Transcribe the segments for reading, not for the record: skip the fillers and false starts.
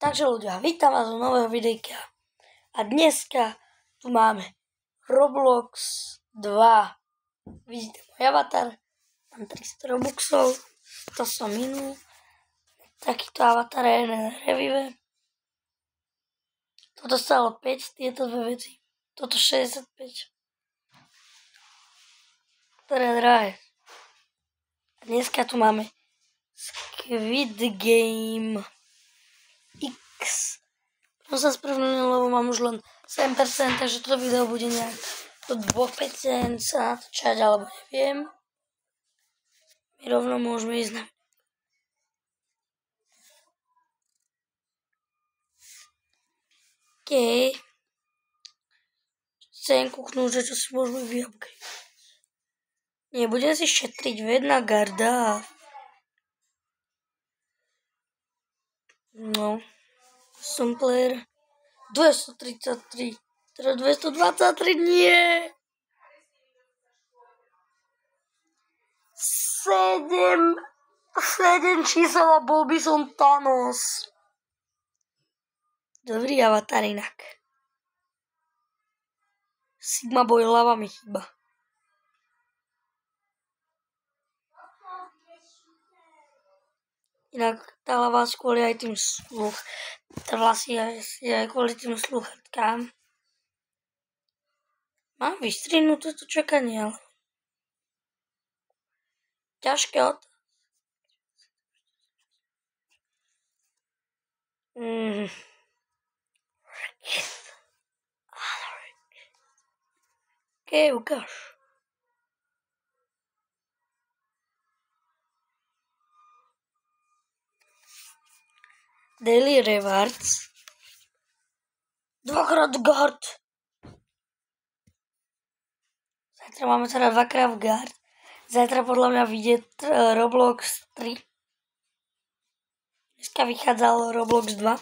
Takže ľudia, vítam vás u nového videjka. A dneska tu máme Roblox 2. Vidíte môj avatar, mám 300 Robuxov, to som minul. Takýto avatar je na revive. Toto stalo 5, tieto dve veci. Toto 65. Ktoré drahé. A dneska tu máme Squid Game X. No sa spravnil, lebo mám už len 7%, takže toto video bude nejak do 2% sa natočať, alebo neviem. My rovno môžeme ísť na... OK. Chcem kúknúť, že čo si môžeme vyupgrade. Nebudem si šetriť vedná garda. No. Som player 233. Teda 223 nie. 7 čísel a bol by som Thanos. Dobrý avatar inak. Sigma Boy Lava mi chýba. Inak tá lava kvôli aj tým aj kvôli tým sluchatkám. Mám vystrihnúť toto čakanie, ale... Ťažké otázky. OK, ukáž. Daily rewards. 2x guard. Zajtra máme teda 2x guard. Zajtra podľa mňa vyjde Roblox 3. Dneska vychádzal Roblox 2.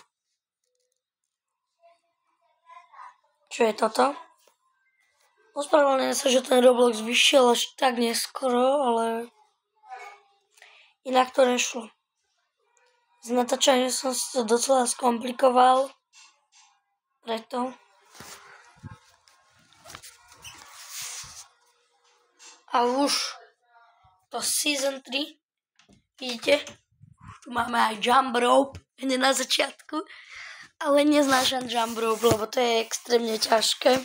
Čo je toto? Ospravedlňujem sa, že ten Roblox vyšiel až tak neskoro, ale inak to nešlo. S natáčaním som si to docela skomplikoval. Preto. A už to Season 3. Vidíte? Tu máme aj jump rope. Hneď na začiatku. Ale neznášam jump rope, lebo to je extrémne ťažké.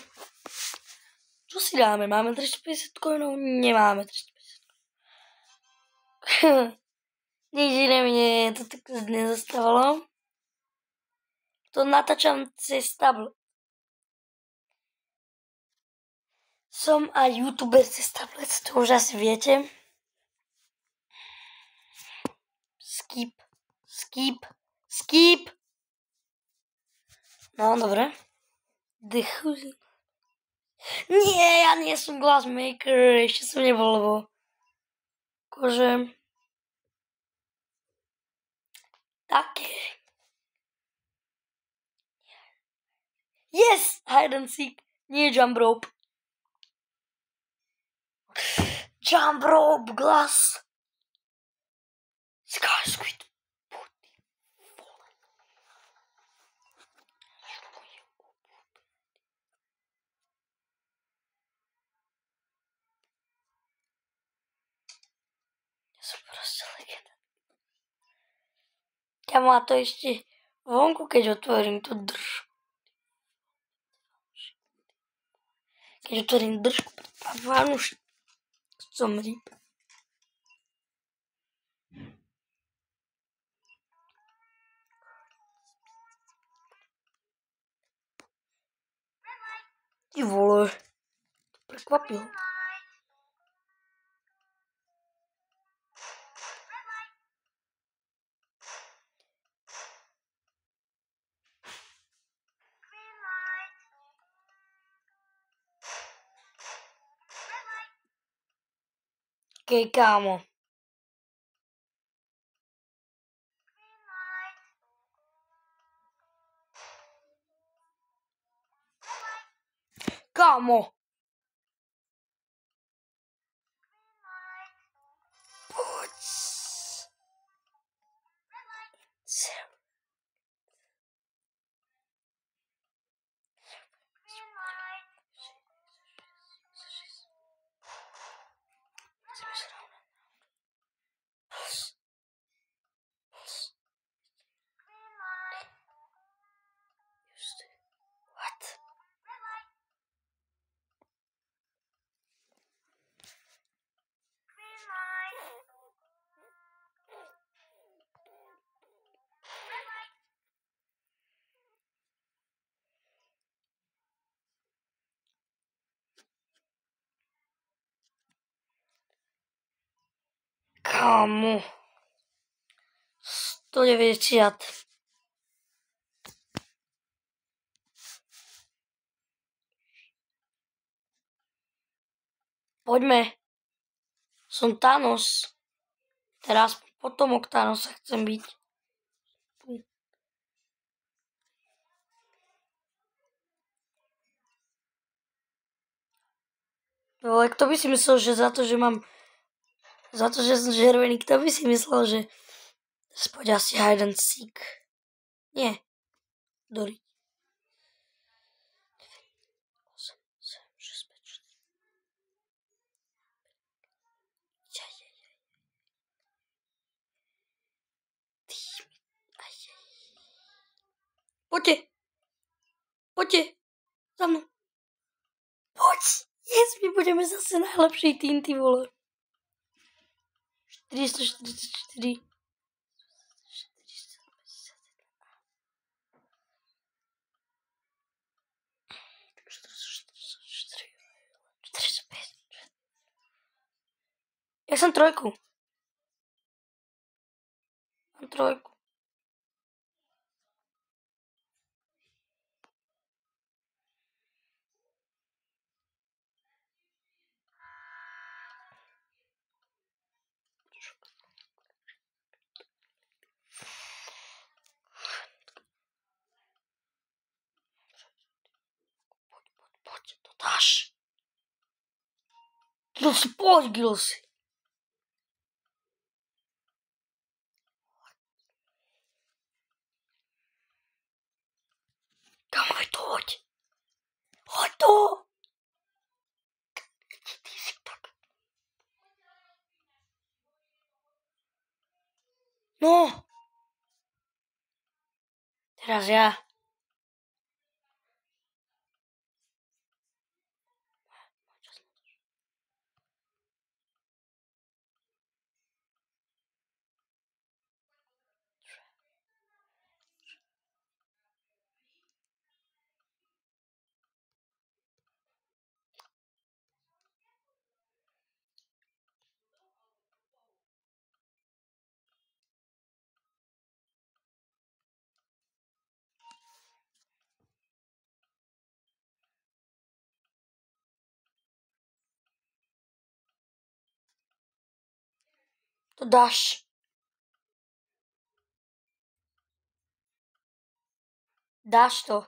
Čo si dáme? Máme 350 coinov? Nemáme 350 coinov. Nič iné mi to tak nezostávalo. To natáčam cez tablet. Som aj youtuber cez tablet, to už asi viete. Skip. No, dobre. Nie, ja nie som glassmaker, ešte som nebol, lebo akože také. Yes! Hide and seek. Nie jump rope. Jump rope, glass. Squid. Som proste legenda. Ja má to ešte vonku, keď otvorím tú držku. Keď otvorím držku pred pánu, som rýb. Ty vole, to prekvapilo. Okej, kámo. Kámo. Poď. Kámo. 190. Poďme. Som Thanos. Teraz potomok Thanosa chcem byť. Ale kto by si myslel, že za to, že som červený, kto by si myslel, že spoď asi hide and seek. Nie. Dori. 8, 7, 6, 5, 4. Poďte. Za mnou. Poď. Yes, my budeme zase najlepší tým, ty vole. 444. 444. Ja som trojku. Mám trojku. Poď, to dáš. Gilsy, poď, Gilsy. Kamo, veď to hoď. Hoď to. Ty si tak. No. Teraz ja. To dáš. Dáš to.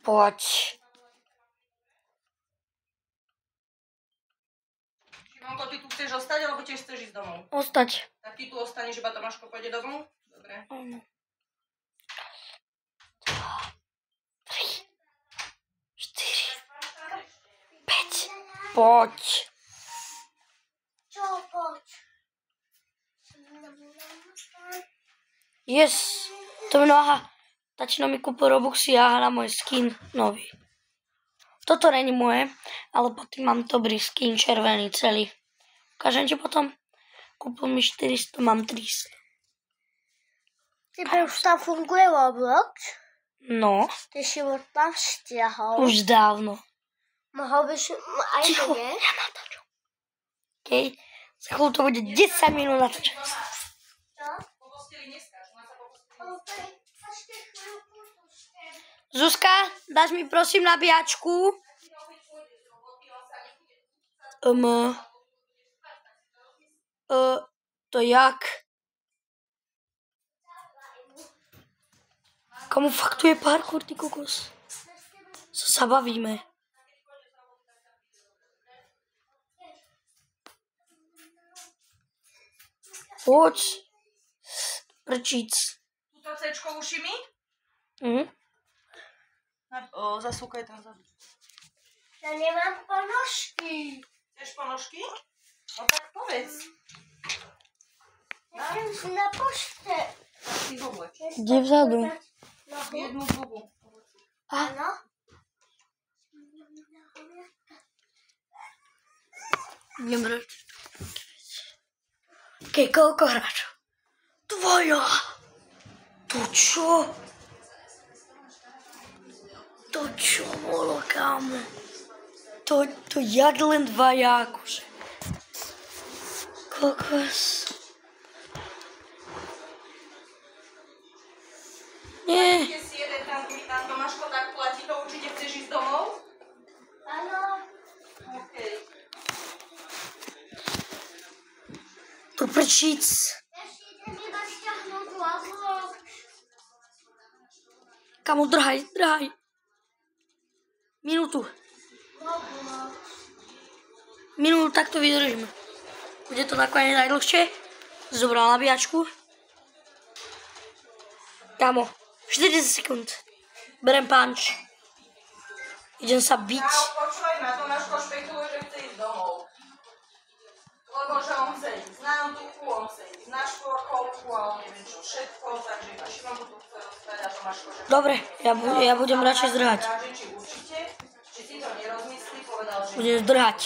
Poď. Šimonko, ty tu chceš ostať, alebo tiež chceš ísť domov? Ostať. Tak ty tu ostaneš, iba Tomáško pôjde domov? Dobre. 1, 2, 3, 4, 5. Poď. Čo poď? Yes. To mi aha. Tačino mi kúpil Robuxy a na môj skin nový. Toto není moje, ale potom mám dobrý skin červený celý. Ukážem ti potom. Kúpil mi 400, mám 300. Tebe už tam funguje Roblox? No, Ty si ho tam stiahol. už dávno. Mohol by si aj Ticho, mne? ja natáčam. Okej, za chvíľu to bude 10 minút natáčať. Čo? Po posteli neskáč, má sa po posteli. Zuzka, dáš mi prosím nabíjačku? To jak? Komu fakt tu je parkour, ty kokos? Co sa bavíme? Poď. Prčíc. Tuto C-čko uši mi? Mhm. Zasúkaj tam zadu. Ja nemám ponožky. Chceš ponožky? No tak povedz. Ja som na pošte. Tak si hovor. Kde vzadu? Jednu druhú. Áno. Idem hrať. Okej, koľko hráčov? Dvoja. To čo? Čo bolo, kámo? To jak len dvaja, akože. Kokos. Nie. Keď si jeden tam Tomáško tak platí, to určite chceš ísť domov? Áno. Okej. To prčíc. Ešte idem iba stiahnuť Roblox. Kamo, drhaj. Minútu. Roblox. Minútu takto vydržíme. Bude to nakoniec najdlhšie. Zobral nabíjačku. Kamo, 40 sekúnd. Berem punch. Idem sa biť. Počúvaj ma, Tomáško špekuluje, že chce ísť domov. Lebo že on chce ísť na Antuku, on chce ísť na športovku a on neviem čo všetko, takže iba Šimonku tu chce dostať a Tomáško, že... Dobre, ja budem radšej zdrhať. Či určite, či si to nerozmyslí, povedal, že... Budem zdrhať.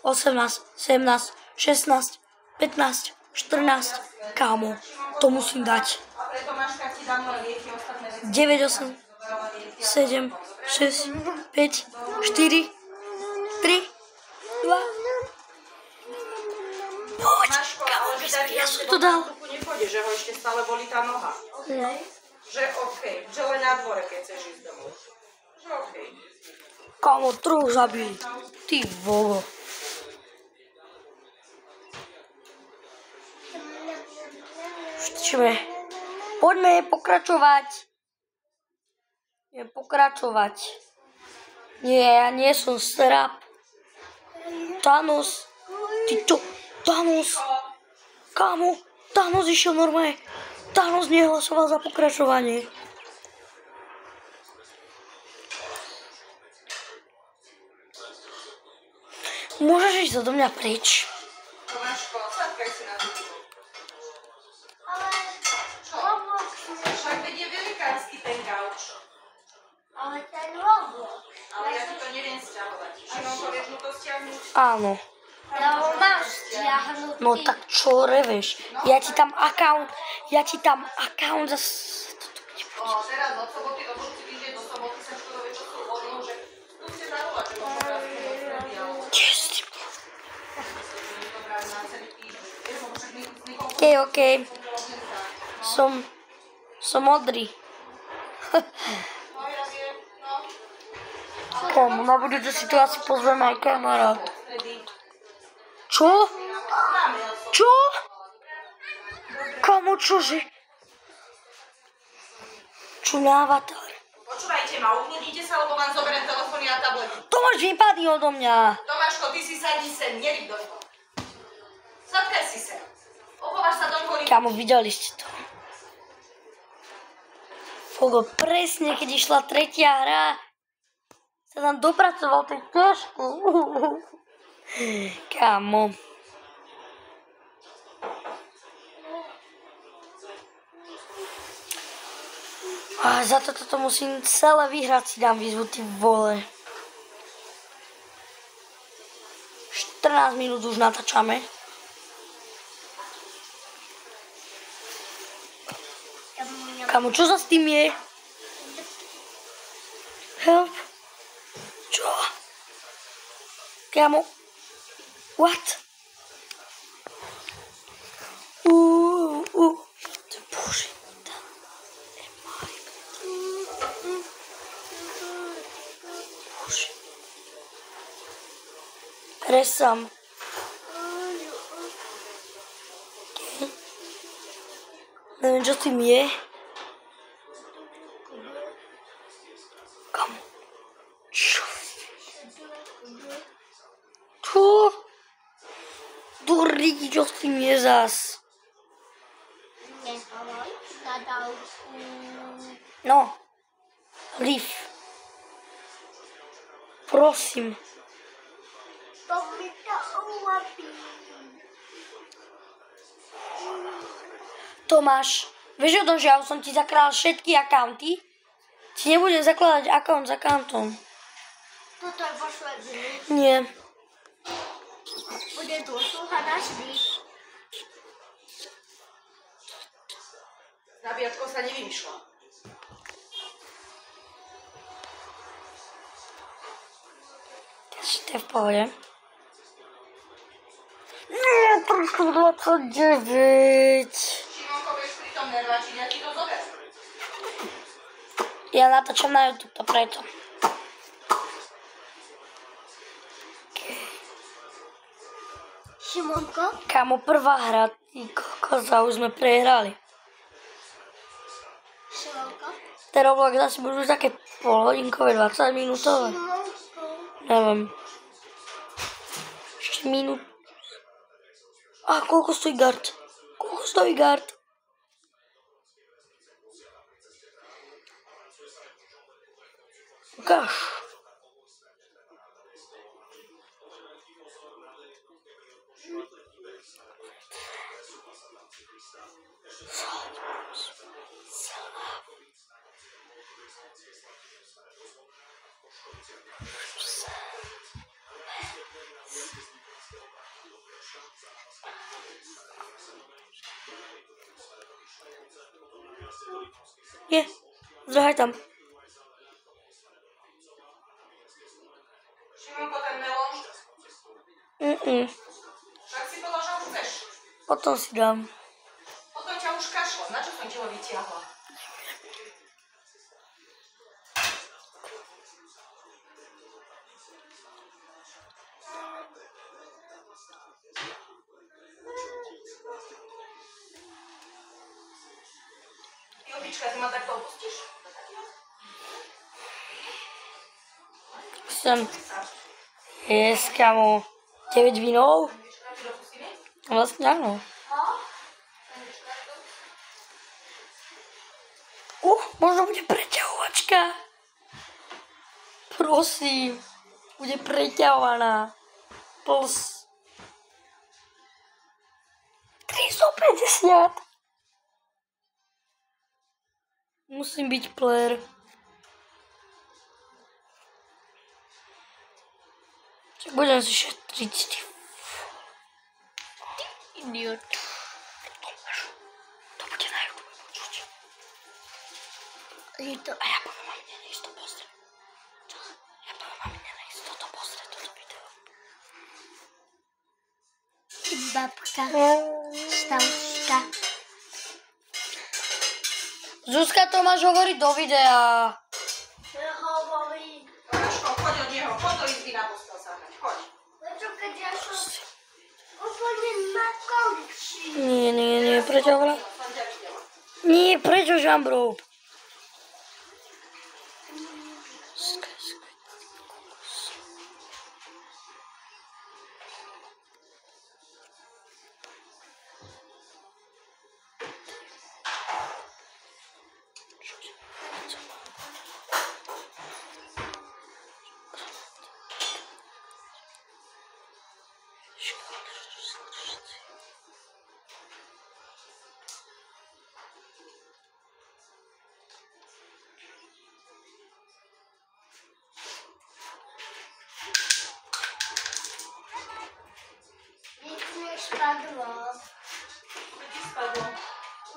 18, 17, 16, 15, 14. Kámo, to musím dať. A pre Tomáška ti dám len lieky, ostatné veci... 9, 8, 7, 6, 5, 4, 3, 2. Poď, kámo, ja som to dal. Nepôjde, že ho ešte stále bolí tá noha. Že okej, že len na dvore, keď chceš ísť domov. Že okej. Kámo, troch zabili. Ty volo. Štičme. Poďme pokračovať. Nie, ja nie som strap. Thanos. Ty čo? Thanos. Kámo, Thanos išiel normálne. Thanos nehlasoval za pokračovanie. Môžeš ísť odo mňa preč? Tomáško, sadkaj si na tú. Ale Roblox nie. Však veď je velikánsky ten gauč. Ale ten Roblox. Ale ja ti to neviem sťahovať. Šimonko, vieš mu to stiahnuť? Áno. Ja ho máš stiahnuť. No tak čo reveš? Ja ti tam account zas... Teraz od soboty do budúci týždeň do soboty sa škodové čo sú voľnou, že skúste zavolať, že možno raz to rozrobí, alebo... Dobrá, na celý týždeň. Vieš, lebo však nikomu... Okej. Som modrý. No ja viem, no. Kámo, na budúcu situáciu pozveme aj kamarát. Čo? Čo? Kámo, čože? Čo na avatar? Počúvajte ma, ukludnite sa, lebo vám zoberiem telefóny a tablety. Tomáš, vypadni odo mňa. Tomáško, ty si sadni sem, neryb doňho. Sadkaj si sem. Opováž sa doňho ryb. Kámo, videli ste to. Fogo, presne, keď išla tretia hra, sa tam dopracoval tej ťažku. Kámo. A za toto musím celé vyhrať, si dám výzvu, ty vole. 14 minút už natáčame. Kámo, čo sa s tým je? Help. Čo? Kámo. What? Bože. Bože. Resam. Okay. Neviem, čo s tým je. Kam? Čo? Čo? Durríky, čo s tým je zas? No. Liv. Prosím. To mi to uľapí. Tomáš, vieš o tom, že ja som ti zakladal všetky accounty? Ti nebudem zakladať account s accountom. Toto je posledný. Nie. Bude dosluha vždy. Nabíjačkou sa nevymýšľa. Ešte v pohode. Nie, trošku 29. Šimonko, budeš pri tom nervačiť, ja ti to zoberiem. Ja natáčam na YouTube, to preto. Šimonko? Kámo, prvá hra, ty kokoza, už sme prehrali. Šimonko? Tie Roblox asi budú už také polhodinkové, 20 minútové. Šimonko? Neviem. Ešte minút. A koľko stojí guard? Koľko stojí guard? Ukáž. Nie, zdrhaj tam. Šimonko, ten melón, však si povedal, že už chceš. Potom si dám. Potom ťa už kašlo, na čo som ti ho vytiahla? Jobička, ty ma takto opustíš? Chcem jesť, kámo, 9 vínov. Vlastne áno. Možno bude preťahovačka. Prosím, bude preťahovaná. Plus 350. Musím byť player. Čak budem si šetriť. Idiot. To bude na YouTube počuť. A ja poviem mamine, nech to pozrie. Ja poviem mamine, nech toto pozrie, toto video. Babka. Stavčka. Zuzka, to máš hovoriť do videa. Hovorí. Raško, choď od neho, choď do izby na postel sa hnať, choď. Prečo keď ja som úplne na konči? Nie, prečo hovorila? Som ťa videla. Nie, prečo žambrov? Nic mi spadło. Co ci spadło?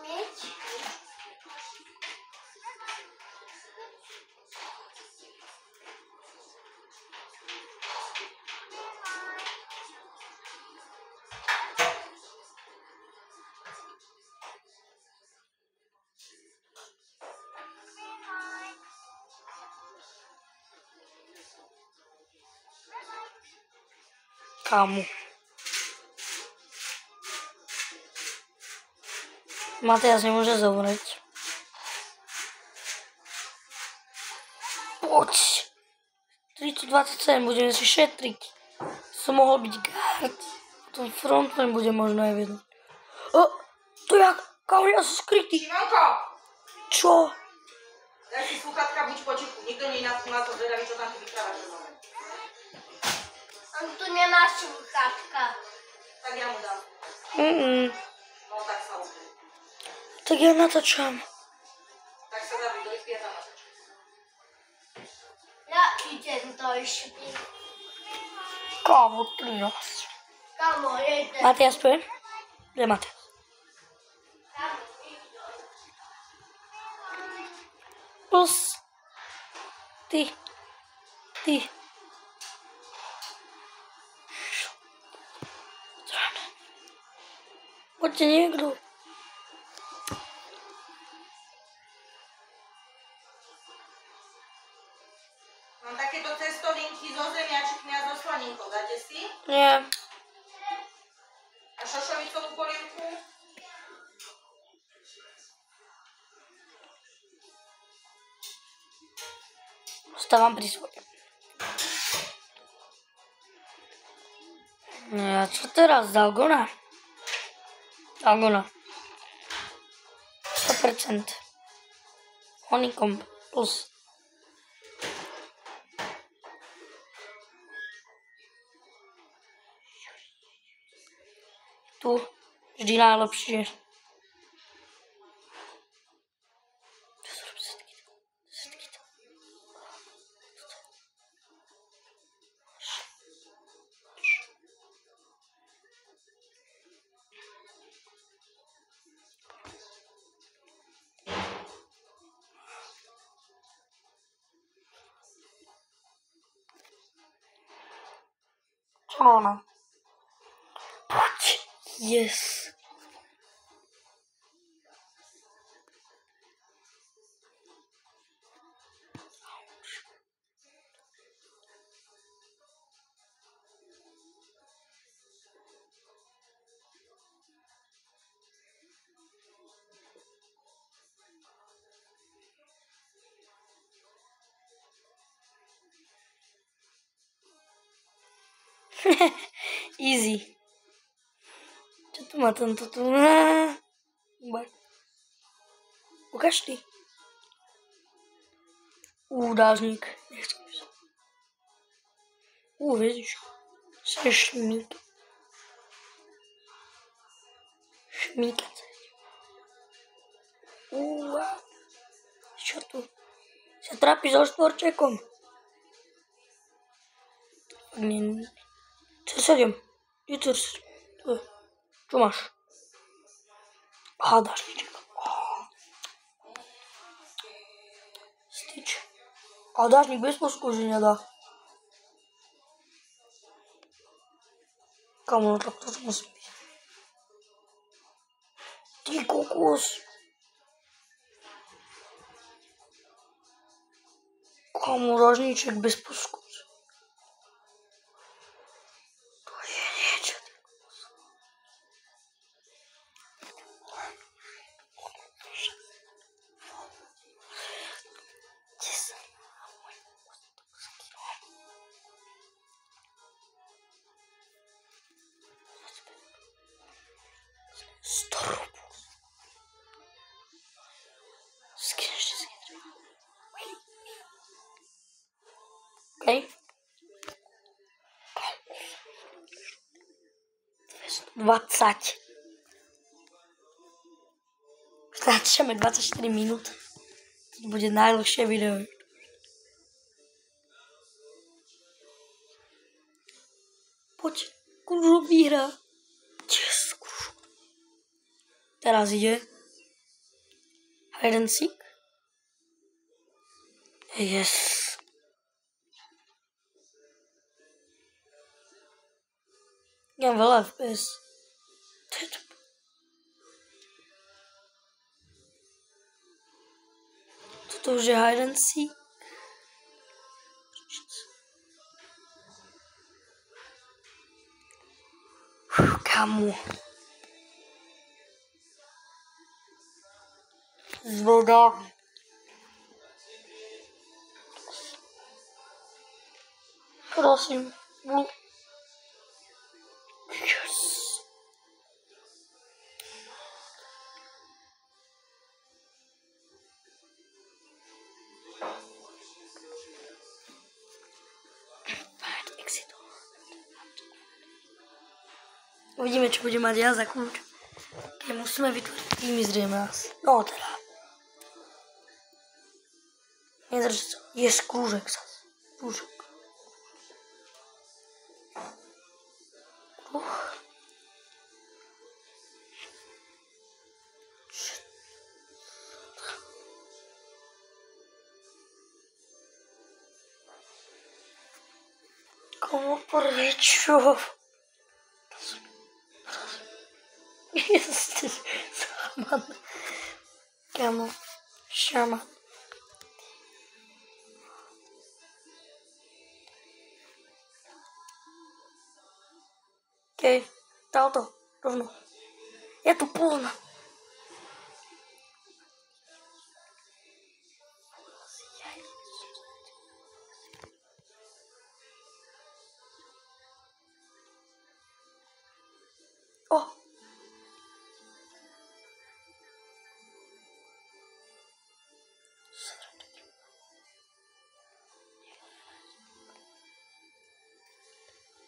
Mieć? Kámo. Matias nemôže zomrieť. Poď. 327, budeme si šetriť. Som mohol byť guard. Potom frontman bude možno aj vedieť. To jak? Kámo, ja som skrytý. Šimonko! Čo? Daj si sluchatka, buď potichu. Nikto nie je na to zvedavý, čo tam ty vyprávaš. On tu nemá sluchátka. Tak ja mu dám. No tak sa uvidí. Tak ja natáčam. Tak sa zabij do izby a tam natáčam. Ja idem do izby. Kámo, 13. Kamo, jedem. Matias, tu je? Kde je Matias? Kamo, idem. Plus. Ty. Poďte niekto. Mám takéto cestovinky zo zemiačikmi a zo slaninkou. Dáte si? Nie. A šošovicovú polievku? Ostávam pri svoje. A čo teraz? Dalgona? Dalgona. 100%. Honeycomb plus. Tu vždy najlepšie. Čo má ona? Poď. Yes. Easy. Čo tu má tento tu? Ukáž ty. Dážnik. Nechcem sa. Vidíš. Sa šmík. Šmíkať. Čo tu? Sa trápiš so štvorčekom. C7. Čo máš? Dážniček. Styč. Dážnik bez poškodenia dá. Kamo, tak to musí byť. Ty kokos. Kamo, dážniček bez poškodenia. OK. 20. Natáčame 24 minút. To bude najdlhšie video. Poď, Kružo vyhrá. Yes, Kružo. Teraz ide hide and seek. Yes. Ja mám veľa FPS. Toto už je hide and seek. Kamu. Zvoda. Prosím. Yes. Uvidíme, čo bude mať ja za kľúč. Keď musíme vytvoriť týmy zrejme asi. No teda. Nedrž sa. Je krúžek zase. Krúžek. Komu prečo? Jesteś szaman. Kamo. Szaman. Okej. Dał to. Równo. Ja tu płonę. O!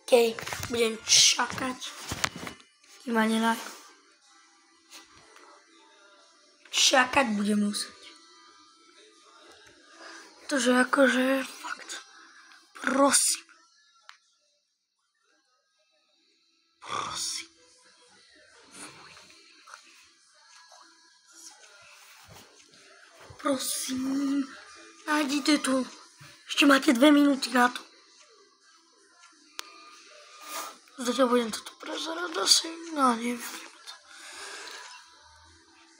Okej, budem čakať. Ima nenaj. Čakať budem musieť. Tože akože fakt. Prosím. Prosím. Prosím. Nájdite to. Ešte máte 2 minúty na to. Zatiaľ budem toto prezerať asi. No, neviem.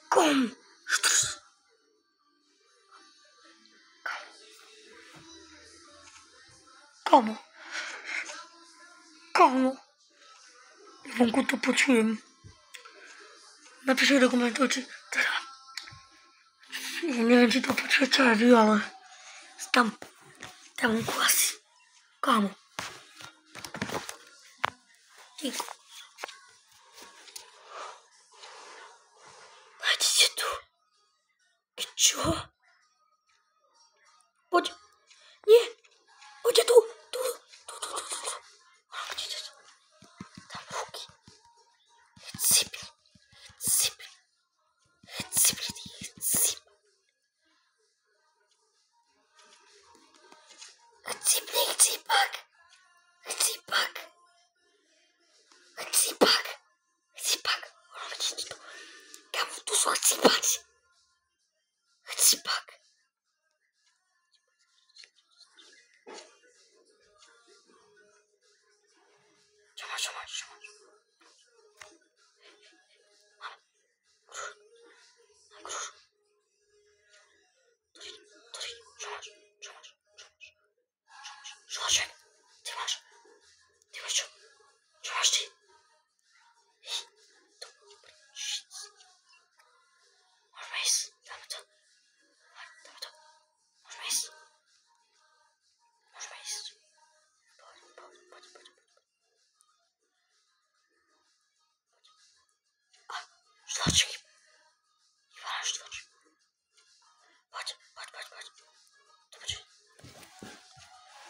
Kom. Štrz. Kamo. Kamo. Vonku to počujem. Napíšte do komentov, či teda... Ja neviem, či to počujete aj vy, ale... Tam vonku asi. Kamo. Ticho. Nájdete tu. Čo? Poď. Nie. Poďte tu. Tu. Vidíte to? Tam ruky. Chcipli. Chcípak. Ono, vidíte to? Kamu, tu sú chcípaci. Chcípak. Čo máš? Kruž. Tori, čo máš? Ty máš čo? Čo máš ty? Môžeme ísť, dáme to. Môžeme ísť. Poď. A, štvočky. Ivana, štvočky. Poď. To počuj.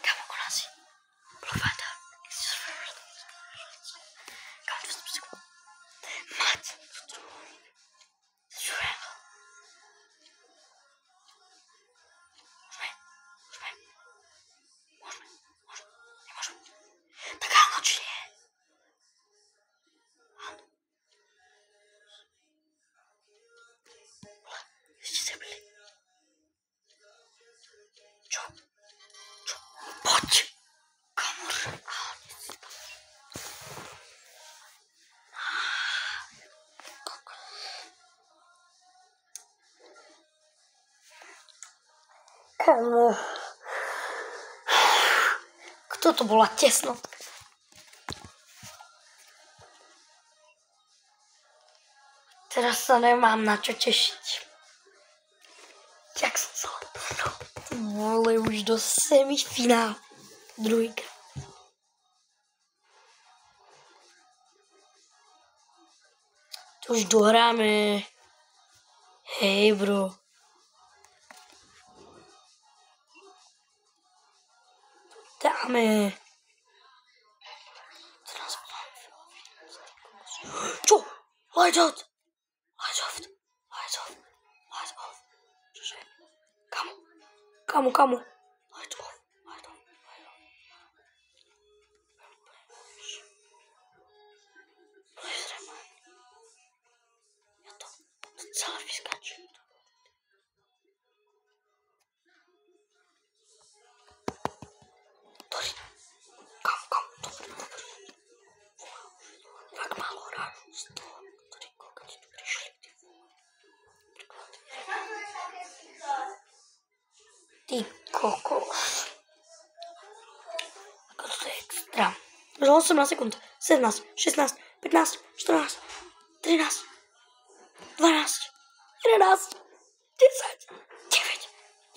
Kamo, u nás je Bluvada. Kamo, to som si kúpil. Mať. Zúrelo. Môžeme. Tak áno, či nie? Áno. Ste zabili. Čo? Poď. Kamor. Kamo. Kto to bola tesno? Teraz sa nemám na čo tešiť. Jak som sa dostal. Vole, už do semifinále. Druhýkrát. To už dohráme. Hej, bro. Dáme. Čo? Light off. Čože? Kamu? Light off. Ja to celé vyskačím. Tori. Kamu? Dobre. Tak málo rážu z toho. Tori. Ty kokos. Ako to je extra. Už 18 sekúnd. 17, 16, 15, 14, 13, 12, 11, 10,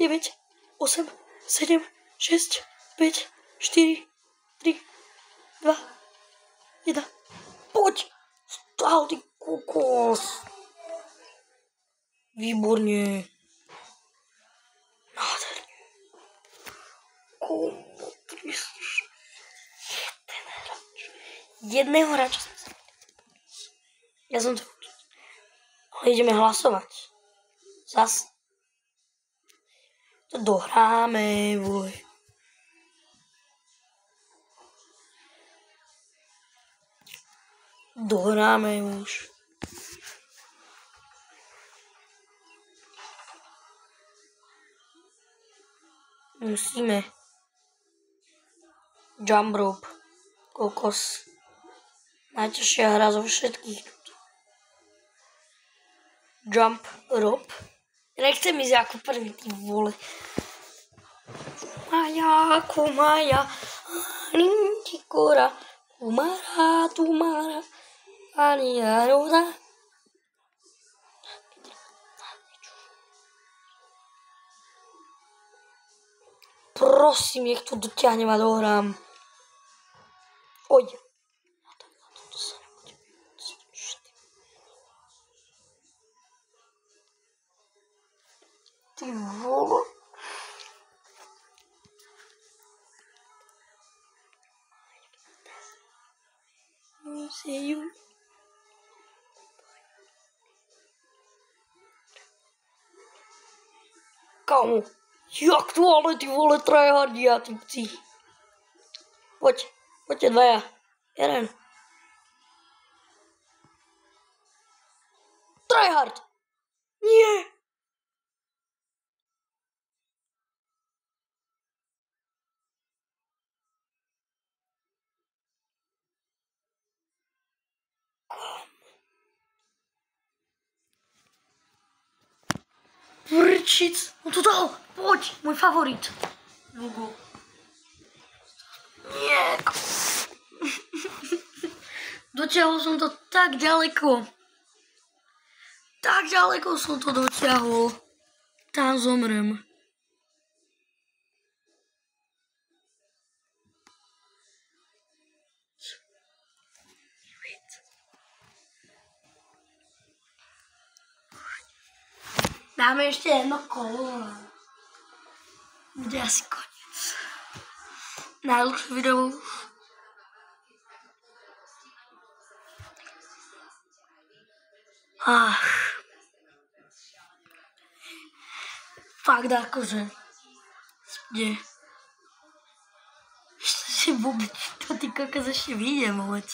9, 8, 7, 6, 5, 4, 3, 2, 1. Poď! Stál, ty kokos. Výborne. Nádherne. Jedného hráča sme sa... Ja som to... Ale ideme hlasovať. Zas. To dohráme, vole. Dohráme už. Musíme. Jump rope. Kokos. Najťažšia hra zo všetkých. Jump rope. Nechcem ísť ako prvý, ty vole. Kumaya, Nintikora, Tumara, Aniaroda. Prosím, nech to dotiahnem a dohrám. Oj. Ty vole. See you. Kámo, jak tu ale ty vole tryhardia, ty pci. Poďte dvaja. Jeden. Tryhard. Nie. Vrčic, on to dal, poď, môj favorit. Lugo. Nie. Dotiahol som to tak ďaleko. Tak ďaleko som to dotiahol. Tam zomrem. Dáme ešte jedno kolo. Bude asi koniec. Najdlhšie video. Fakt akože. Kde? Ešte si vôbec to ty kokos ešte vyjde vôbec.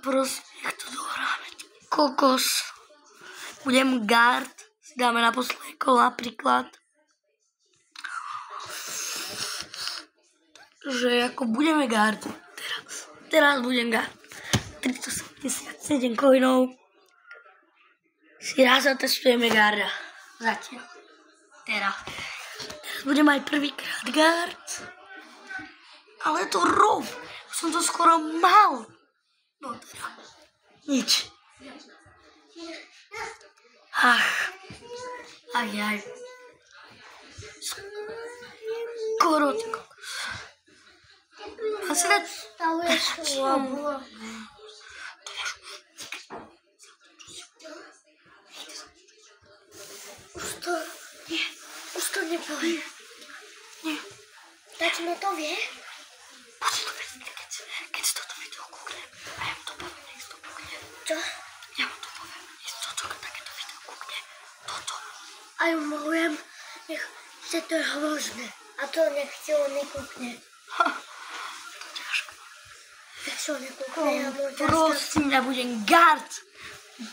Prosím, nech to dohráme. Kokos. Budem guard, si dáme na posledné kolo napríklad. Že ako budeme guard. Teraz budem guard. 377 coinov. Si raz zatestujeme guarda. Zatiaľ. Teraz budem aj prvýkrát guard. Ale to rov. Som to skoro mal. No teda. Nič. Aj. Skoro ty kokos. Asi dať... Už to nepovie. Nie. Tať mi to vie? Bude to vedieť, keď si toto video kúknem. A ja mu to poviem, nech si to kúkne. Čo? Ja mu to poviem, nech si to takéto video kúkne. Toto. A ju môžem, že to je hrozné. A to nech si on nekúkne. To ťažko. Nech si on nekúkne, ja môžem... Prosím, ja budem guard.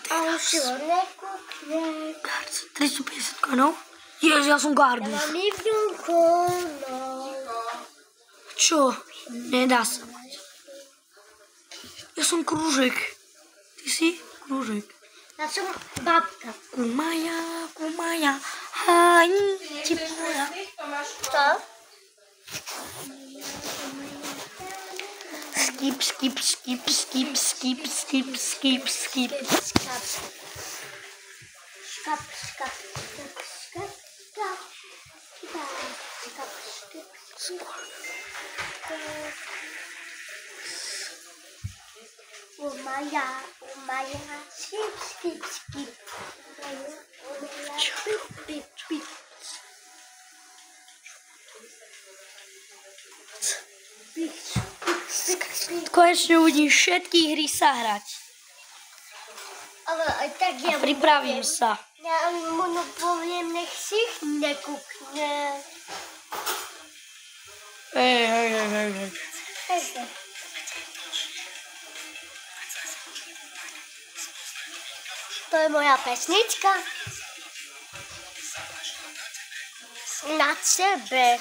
Ale si on nekúkne. Guard, 350 konov. Jež, ja som guard. Ja mám miliónko, no. Čo? Nedá sa mať. Ja som krúžek. Ty si krúžek. Ja som babka. Kumaya, Hani Ty Tipura. nechceš z Tomáško? Co? Skip, skip, skip, skip, skip, skip, skip, skip. Škap. Škap, škap, škap, škap, škap. Škap, škap, škap. Maja, skip, skip, skip. Maja, pip, pip, pip. Pip, pip, pip. Konečne uvidím všetky hry sa hrať. Ale aj tak ja mu Pripravím poviem. sa. Ja mu poviem, nech si nekúkne. Hej. To je moja pesnička. Na tebe.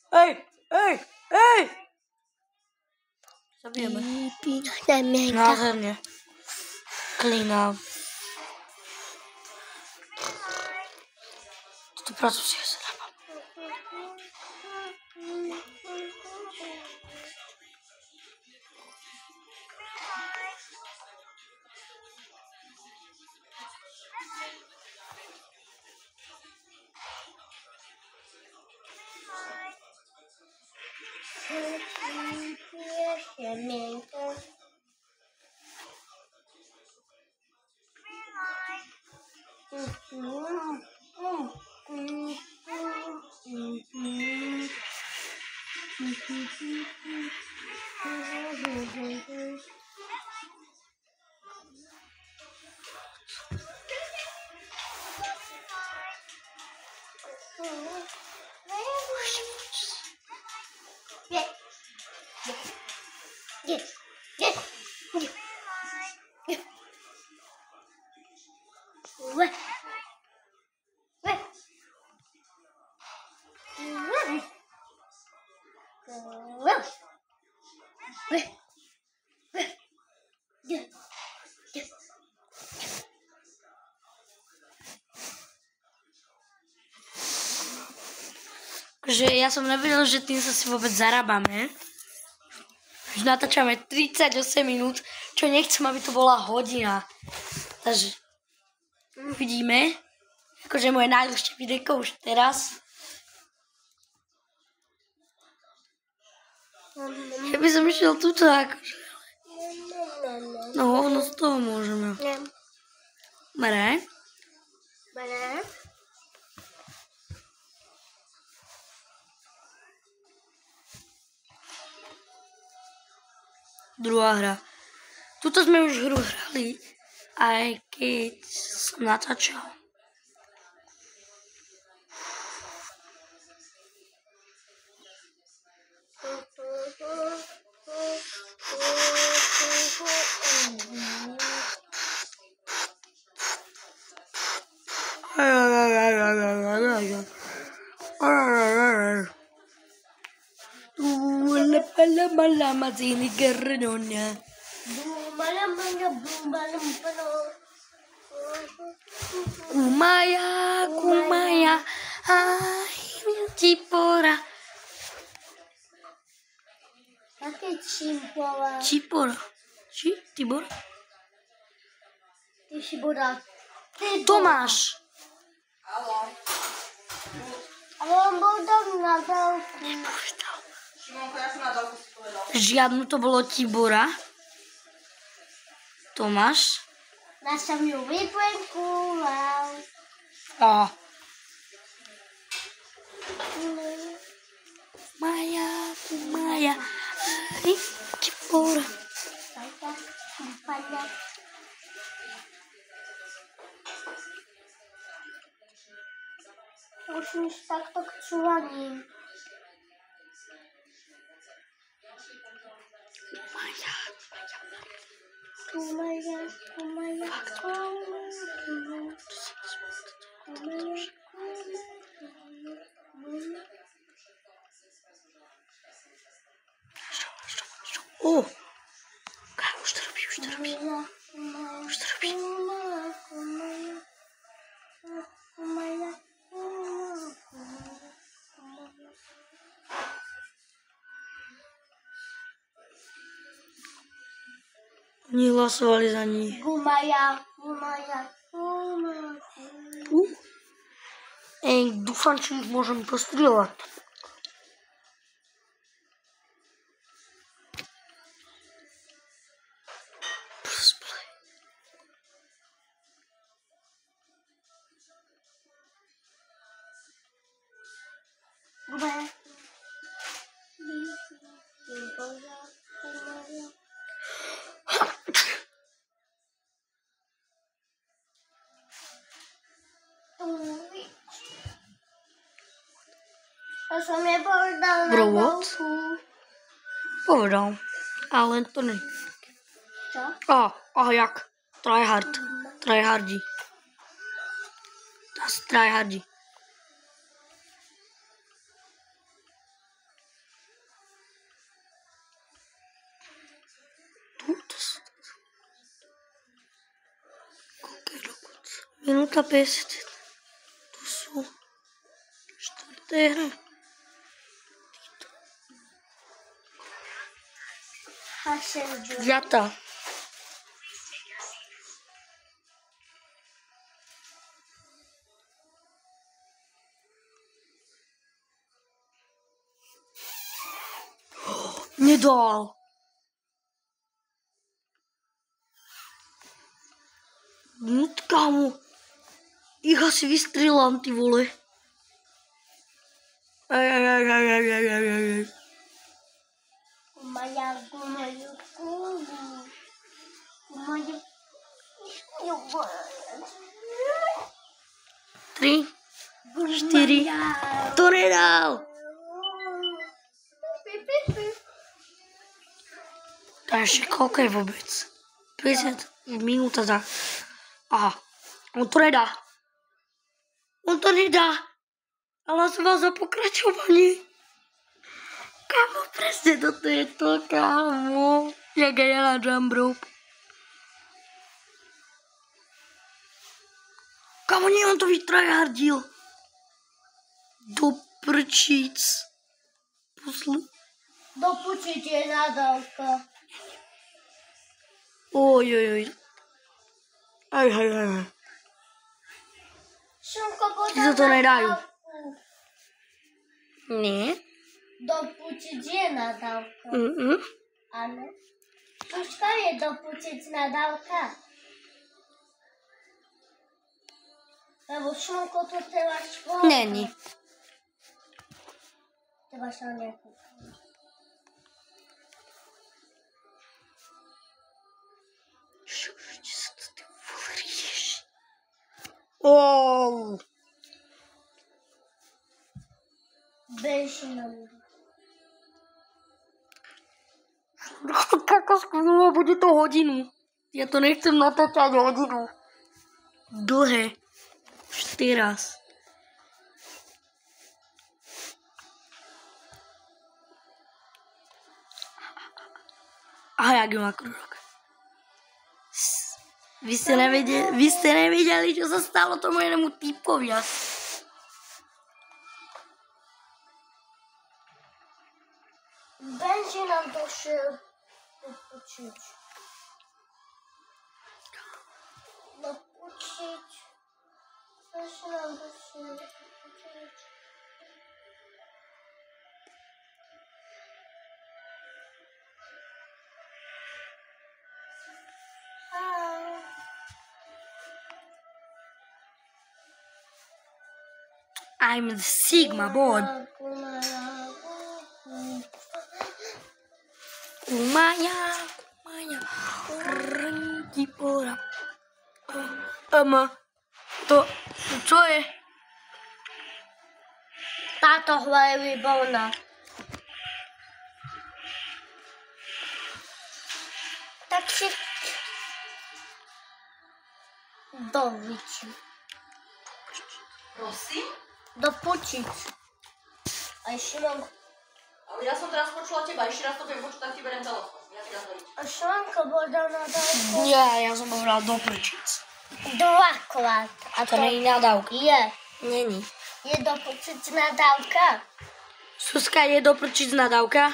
Hej. Zabijeme. Nemienka. Nádherne. Klína. Toto prácu si sa dávam. Nemienka. Takže ja som nevedel, že tým sa si vôbec zarábame. Už natáčame 38 minút, čo nechcem, aby to bola hodina. Takže uvidíme. Akože moje najdlhšie videjko už teraz. Ja by som išiel tuto akože. No hovno z toho môžeme. Dobre. Druhá hra. Tuto sme už hru hrali, aj keď som natáčal. Lama sini gernonya. Kumaya, hai Cipora. Také čimpova. Cipora. Tibor? Ty si bola. Tomáš. Haló. Ale on bol tam na dálku. Šimonko, ja som na dálku si povedal. Žiadnu to bolo Tibora. Tomáš. Ja som ju vyplenkoval. A. Kumaya, hai Cipora. Musím ísť takto k čúvaním. Už to robí. Oni hlasovali za ní. Gumaja. Dúfam, či ich môžem postrieľať. Gumaja. A som je povedal na Bro, what? veľkú. Povedal. Ale to nie. Čo? Jak? Tryhardi. To sú tryhardi. Minúta 50. Tu sú 4. hry. Hašenžu. 5. Nedal. Kámo. Ich asi vystrieľam, ty vole. Gumaja. 3, 4. To nedal. To je ešte koľko je vôbec? 50 minúta za... Aha. On to nedá. Ale som mal za pokračovanie. Kámo, presne toto je to, kámo. Jak aj ja na jump rope. Kámo, nie, on to vytryhardil. Do prčíc. Do pučiť je nadávka. Oj. Aj. Šunko, Ti sa to nedajú. Nie. Do pučiť je nadávka. Áno. Počkaj, je do pučiť nadávka. Lebo Šunko, to treba školu. Není. Treba sa nejakú. Čo sa to ty vorieš? Beží na ľudí. Kako skvelé, bude to hodinu. Ja to nechcem natáčať hodinu. Dlhé. Už teraz. A jak má krúžok. Vy ste nevedeli, čo sa stalo tomu jednému týpkovi. Benži nám došiel dopučiť. Benži nám došiel dopučiť. I'm the Sigma boy. Kumaya. Renti pora. To čo je? Táto hla je výborná. Tak si doviči. Prosím? Dopučiť. A ešte mám... Ale ja som teraz počula teba, ešte raz to viem počuť, tak ti beriem telefón. Ja A Šlanka bola na dávku Ja som povedal do prčic. dvakrát. A To nie je nadávka. je. Není. Je do prčic nadávka. Suska, je do prčic nadávka?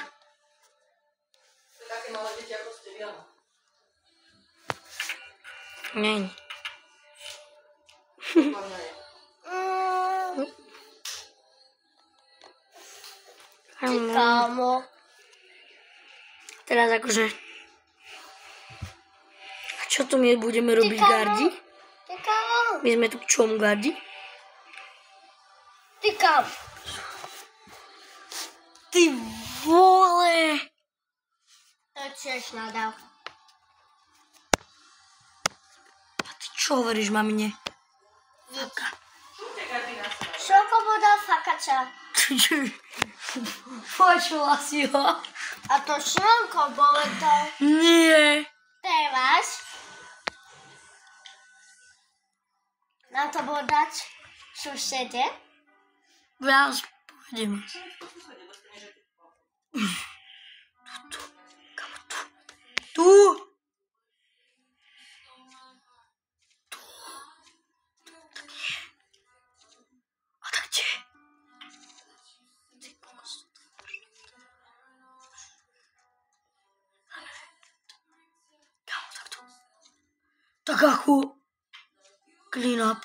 To je také malé deti, ako ste vy, áno. Není. Podľa je. Kámo. Teraz akože... A čo tu my budeme robiť, kámo. gardi? Ty kámo. My sme tu k čomu, gardi? Ty kámo. Ty vole! To je tiež nadávka. A ty čo hovoríš, mamine? Faka. Šupte každý na seba. Šoko bola fakača. Počula si ho? A to Šlanko bolo to. Nie. Teraz na to bolo dať susede. Ja povedem. Tu. A tak kde? Kámo, tak tu. Tak ako clean up.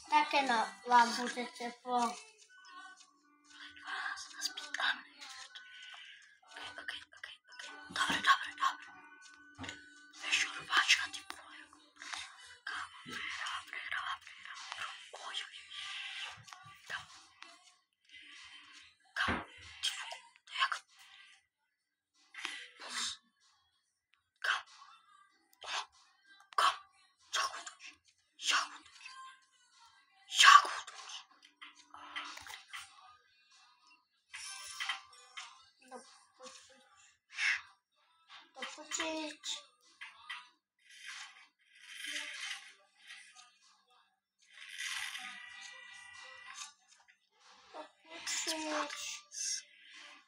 Také no, vám bude teplo. Dobre. Vieš čo, rváčka, ty vole. Kámo, prehráva. Oj. Kámo, ty vole, to je jak... Kámo, jak útočí. Dopočiť.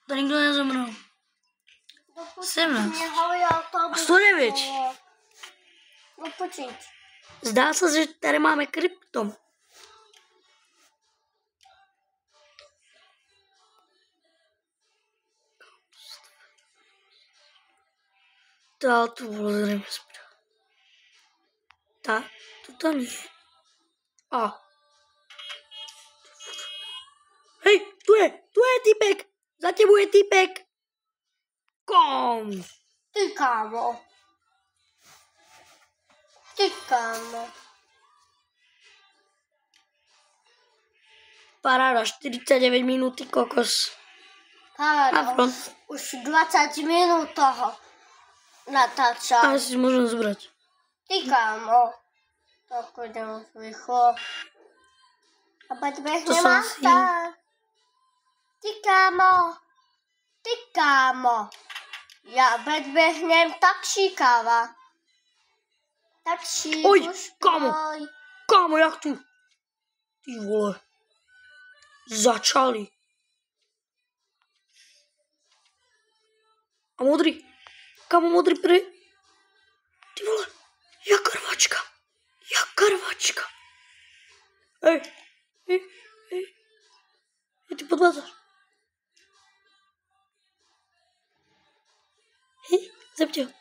To nikto nezomrel. Dopočiť. 17. Nehovorí autobus. A 109. Dopočiť. Zdá sa, že tady máme kryptom. Tá, tu bolo zrejme správne. Tá, tuto nie. A. Hej, tu je typek. Za tebou je typek. Kom. Ty kámo. Paráda, 49 minúty, kokos. Paráda. A front. Už 20 minút toho natáčam. A si môžem zobrať. Ty kámo. Tak idem rýchlo. A veď To behnem som auta. Ty kámo. Ja veď behnem taxíkáva. Taxík Oj, už kámo. poj. Kámo, jak tu? Ty vole. Začali. A modrý. Kámo, modrý pre... Ty vole. Jak krvačka. Hej. Ty podvádzaš. Hej, zepte ho.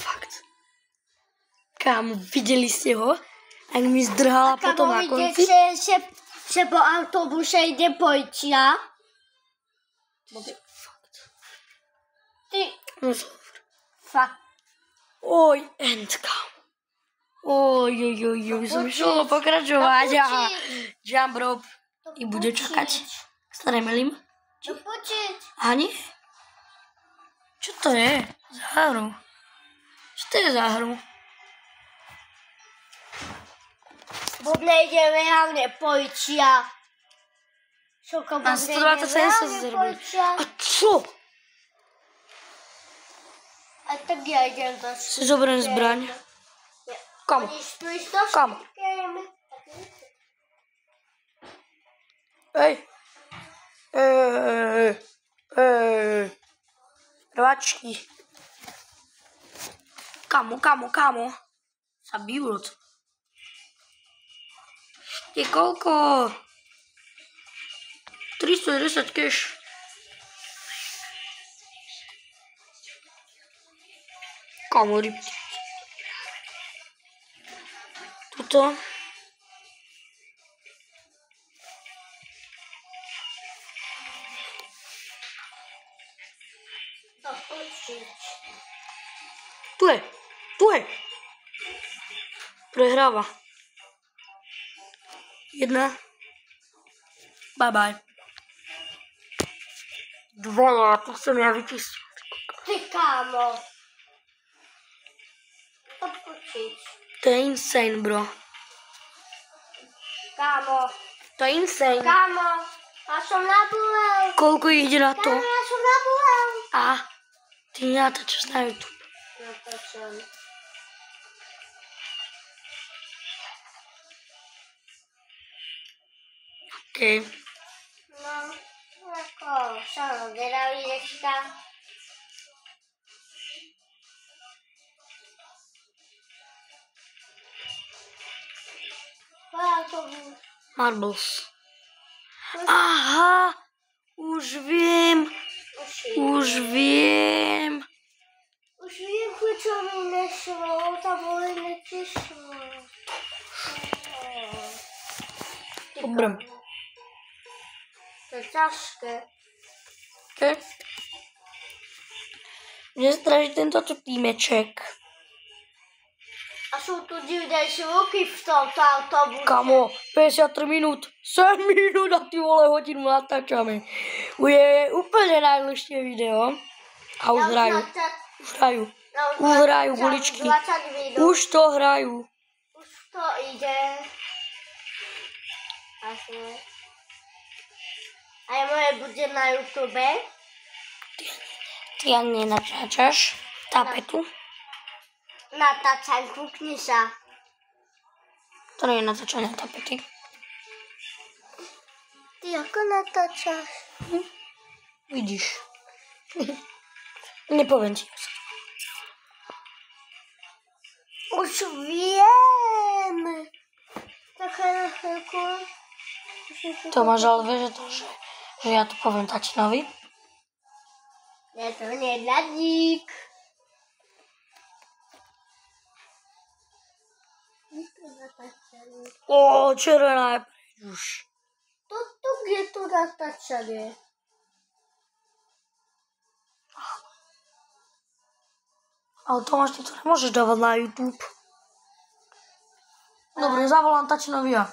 Fakt. Kámo, videli ste ho? Ak mi zdrhala potom na konci. Vidíte, že po autobuse ide policia? Fakt. Ty, No, fakt. oj, end, kámo. Oj, som išlo pokračovať. Aha. Jump rope. I bude čakať. Staré melím. Dopočiť. A nie? Čo to je? Za hru. Čo to je za hru? Bo nejde reálne policia. Šoko, bo A nejde 127 sa reálne zrobil. policia. A čo? A tak ja idem do Si zoberiem zbraň. Kam? Kam? Ej. Prváčky. Kamo? Sa bijú. Ešte koľko? 310 cash. Kamo, rybky. Tuto. Tu je. Prehráva. 1. Bye bye. 2, to chcem ja vyčistiť. Ty kámo. Odpočiť. To je insane, bro. Kámo. To je insane. Kámo. Ja som nabúlel. Koľko ide na to? Kámo, ja som nabúlel. A ty natáčaš na YouTube. Natáčam. OK. No, ako, som zvedavý dečka. Marbles. Aha, už viem, čo mi nešlo, tam boli nečišlo. Dobre. To je ťažké. OK. Mne straší tento týmeček. A sú tu divnejšie luky v tomto autobuse. Kamo, 53 minút, 7 minút a ty vole hodinu natáčame. Je úplne najdlhšie video. A už hrajú guličky. Už to hrajú. Už to ide. A moje bude na YouTube. Ty ani nenatáčaš tapetu. Natáčam, kúkni sa. To nie je natáčanie tapety. Ty ako natáčaš? Vidíš. Nepoviem ti. Už viem. Také na chvíľku. Tomáš, ale vieš, že ja to poviem tatinovi? Je to nedadík. Červená je preč už. Toto je to natáčanie. Ale Tomáš, ty to nemôžeš dávať na YouTube. Dobre, zavolám tatinovi ja.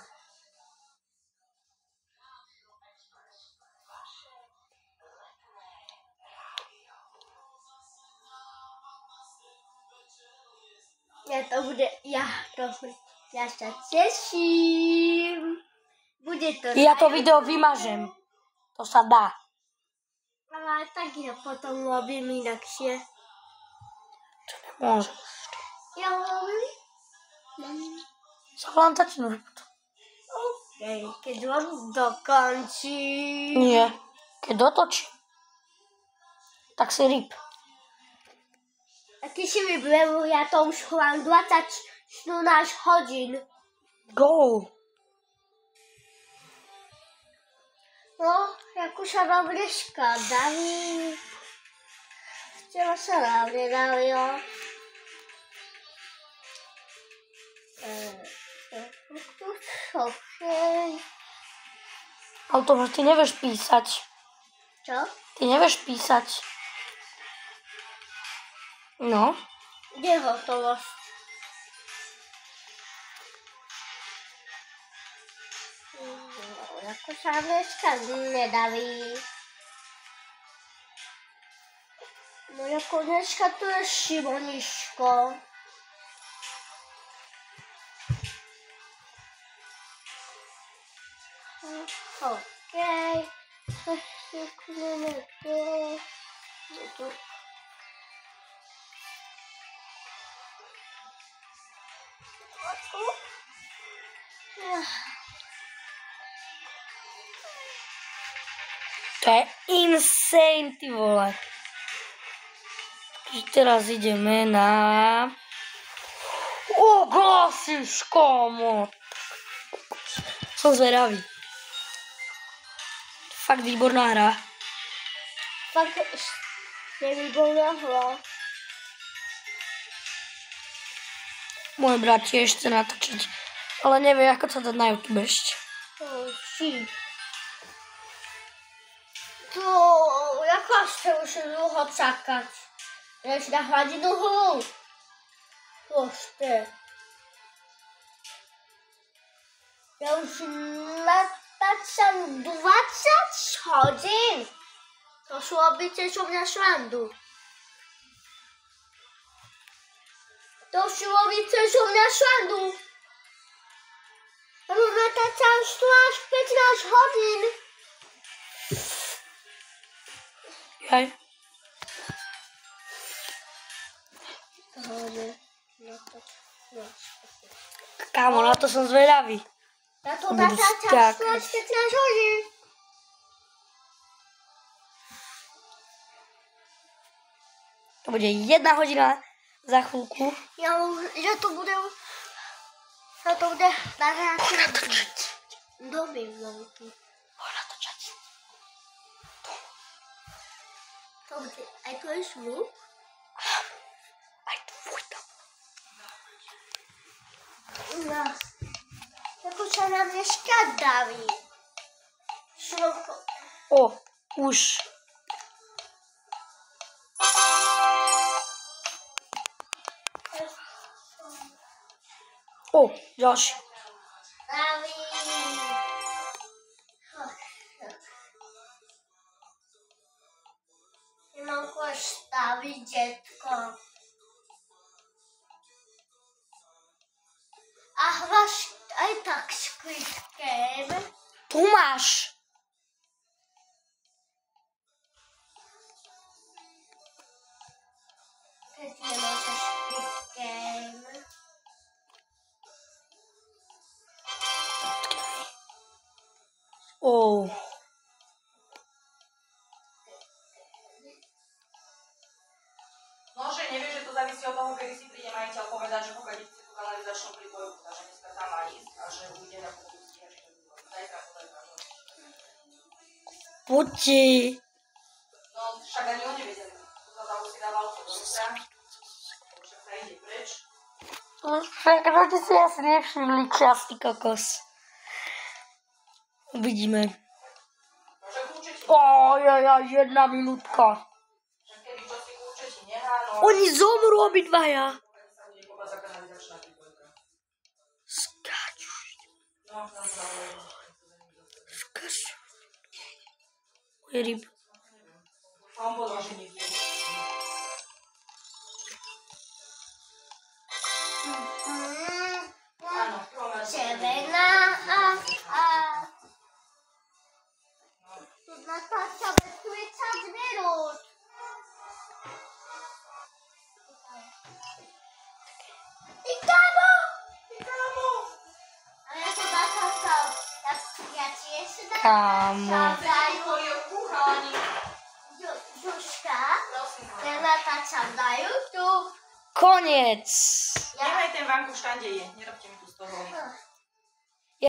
Ja sa teším. Bude to... Ja to video vymažem. To sa dá. Ale tak ja potom robím inakšie. To nemôžeš. Ja robím? Zavolám tatinovi potom. OK, keď vám dokončím. Nie. Keď dotočím, tak si ryb. A ty si vybrel, ja to už chovám 20 hodín. Go. No, ako sa vám dneska darí. Včera sa nám nedarilo. Okay. Ale Tomáš, ty nevieš písať. Čo? Ty nevieš písať. No. Kde je hotovosť? Ako sa dneska nedarí. No ako dneska tu je Šimoniško. Okej. To je insane, ty vole. Takže teraz ideme na... Glasiš, kámo. Som zvedavý. Fakt výborná hra. Fakt je výborná hra. Môj brat tiež chce natočiť, ale nevie, ako sa dať na YouTube ešte. To jako ste už dlho čakať. Než na hladinu hru. Proste. Ja už natáčam 20 hodín. To sú obyce, čo mňa švandu. To sú obyce, čo mňa švandu. Ja už natáčam 14 až 15 hodín. Jaj. Kámo, na to som zvedavý. Ja to natáčam 14 až 15 hodín. To bude 1 hodina za chvíľku. Ja to bude natáčať. Domy veľký. Natočať. To bude aj to je zvuk. Aj tvoj dom. No. Ako sa na mňa škadaví. Šroko. Už. Ďalší. Daví. Nemám koho staviť, detko. A hráš aj tak Squid Game? Tu máš. Keď nemáš Squid Game. Nože, nevieš, že to závisí od toho, kedy si príde majiteľ povedať, že pokiaľ chce tú kanalizačnú príbojovku, takže dneska tam má ísť a že ujde na potom stíhaš to výbor. Zajtra. Poďte. No, však ani oni vedeli. To sa tam si dával to do ruka. Však sa ide preč. Však ti si asi nevšimli čas, ty kokos. Uvidíme. Môže kľúče ti. 1 minútka. Však keby čo si kľúče ti nehá, no. Oni zomrú obidvaja. Sa bude kopať za kanalizačná príbojka. Skáču. No, tam záleží. Skáču. Moje ryb. On povedal, že nikdy. Áno, Červená a tu natáčame 30 minút. Ty kámo! A ja to natáčam. Ja tiež Kámo. Žuška, ja natáčam na YouTube. Koniec. Nechaj ten vanku v štande je, nerobte mi tu z toho